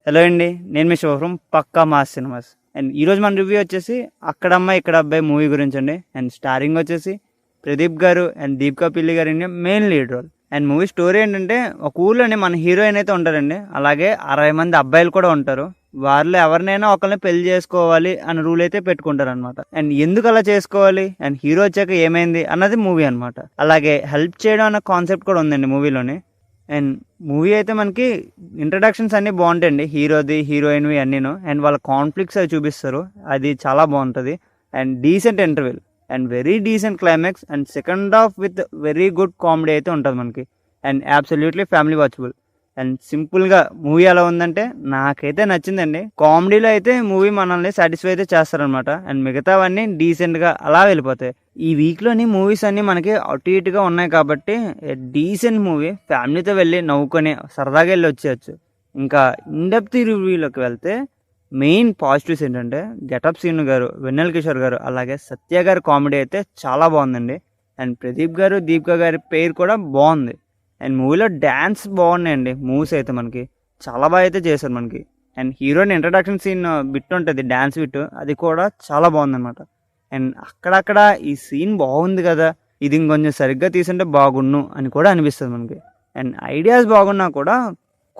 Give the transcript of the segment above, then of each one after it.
Hello అండి, నేను మీ శివరం పక్కా mass cinemas. And ఈరోజు మన రివ్యూ వచ్చేసి అక్కడమ్మ ఇక్కడ అబ్బాయి మూవీ గురించి అండి. అండ్ స్టారింగ్ వచ్చేసి ప్రదీప్ గారు అండ్ దీపికా పిల్లి గారు main lead role. And movie story ఏంటంటే, ఒక ఊర్లోనే మన హీరోయిన్ అయితే ఉంటారండి, అలాగే 60 మంది అబ్బాయిలు కూడా ఉంటారు. వారిలో ఎవరినైనా ఒకరిని పెళ్లి చేసుకోవాలి అని రూల్ అయితే పెట్టుకుంటారు అనమాట. అండ్ ఎందుకు అలా చేసుకోవాలి అండ్ హీరో వచ్చాక ఏమైంది అన్నది మూవీ అనమాట. అలాగే హెల్ప్ చేయడం అన్న కాన్సెప్ట్ కూడా ఉందండి మూవీలోని. అండ్ మూవీ అయితే మనకి ఇంట్రడక్షన్స్ అన్నీ బాగుంటాయండి, హీరోది హీరోయిన్వి అన్నీను. అండ్ వాళ్ళ కాన్ఫ్లిక్ట్స్ అవి చూపిస్తారు, అది చాలా బాగుంటుంది. And decent interval and very decent climax and second half with very good comedy అయితే ఉంటుంది మనకి. And absolutely family watchable. And సింపుల్గా మూవీ ఎలా ఉందంటే నాకైతే నచ్చిందండి. కామెడీలో అయితే మూవీ మనల్ని సాటిస్ఫై అయితే చేస్తారనమాట. అండ్ మిగతావన్నీ డీసెంట్గా అలా వెళ్ళిపోతాయి. ఈ వీక్లోని మూవీస్ అన్నీ మనకి అటు ఇటుగా ఉన్నాయి కాబట్టి డీసెంట్ మూవీ, ఫ్యామిలీతో వెళ్ళి నవ్వుకొని సరదాగా వెళ్ళి వచ్చేయచ్చు. ఇంకా ఇన్డెప్త్ రివ్యూలోకి వెళ్తే మెయిన్ పాజిటివ్స్ ఏంటంటే గెటప్ సీను గారు, వెన్నెల కిషోర్ గారు, అలాగే సత్య గారి కామెడీ అయితే చాలా బాగుందండి. అండ్ ప్రదీప్ గారు దీపికా గారి పేరు కూడా బాగుంది. అండ్ మూవీలో డ్యాన్స్ బాగున్నాయండి. మూవీస్ అయితే మనకి చాలా బాగా అయితే చేశారు మనకి. And heroine introduction scene bit ఉంటుంది, డ్యాన్స్ బిట్, అది కూడా చాలా బాగుందన్నమాట. అండ్ అక్కడక్కడ ఈ సీన్ బాగుంది కదా, ఇది ఇంకొంచెం సరిగ్గా తీసుంటే బాగున్ను అని కూడా అనిపిస్తుంది మనకి. అండ్ ఐడియాస్ బాగున్నా కూడా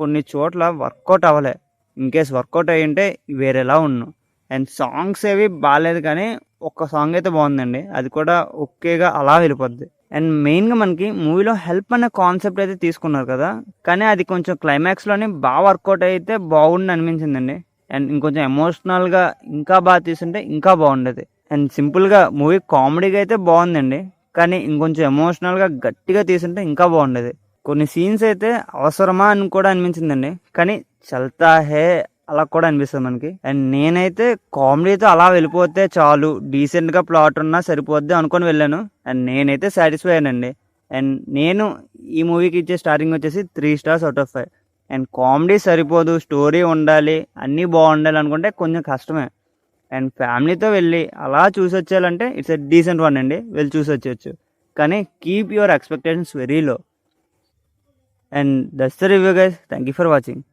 కొన్ని చోట్ల వర్కౌట్ అవ్వలే. ఇన్ కేస్ వర్కౌట్ అయ్యి ఉంటే వేరేలా ఉన్ను. అండ్ సాంగ్స్ ఏవి బాగాలేదు, కానీ ఒక్క సాంగ్ అయితే బాగుందండి, అది కూడా ఓకేగా అలా వెళ్ళిపోద్ది. అండ్ మెయిన్గా మనకి మూవీలో హెల్ప్ అనే కాన్సెప్ట్ అయితే తీసుకున్నారు కదా, కానీ అది కొంచెం క్లైమాక్స్లోనే బాగా వర్కౌట్ అయితే బాగుండి అనిపించిందండి. అండ్ ఇంకొంచెం ఎమోషనల్గా ఇంకా బాగా తీసుంటే ఇంకా బాగుండేది. అండ్ సింపుల్గా మూవీ కామెడీగా అయితే బాగుందండి, కానీ ఇంకొంచెం ఎమోషనల్గా గట్టిగా తీసుంటే ఇంకా బాగుండేది. కొన్ని సీన్స్ అయితే అవసరమా అని కూడా అనిపించిందండి, కానీ చల్తా హే అలా కూడా అనిపిస్తుంది మనకి. అండ్ నేనైతే కామెడీతో అలా వెళ్ళిపోతే చాలు, డీసెంట్గా ప్లాట్ ఉన్నా సరిపోద్ది అనుకొని వెళ్ళాను. అండ్ నేనైతే సాటిస్ఫై అయ్యానండి. అండ్ నేను ఈ మూవీకి ఇచ్చే స్టార్టింగ్ వచ్చేసి 3 stars out of 5. And comedy సరిపోదు, స్టోరీ ఉండాలి, అన్నీ బాగుండాలి అనుకుంటే కొంచెం కష్టమే. అండ్ ఫ్యామిలీతో వెళ్ళి అలా చూసి వచ్చేయాలంటే ఇట్స్ ఎ డీసెంట్ వన్ అండి, వెళ్ళి చూసి వచ్చేయచ్చు. కానీ keep your expectations very low. And that's the review guys, thank you for watching.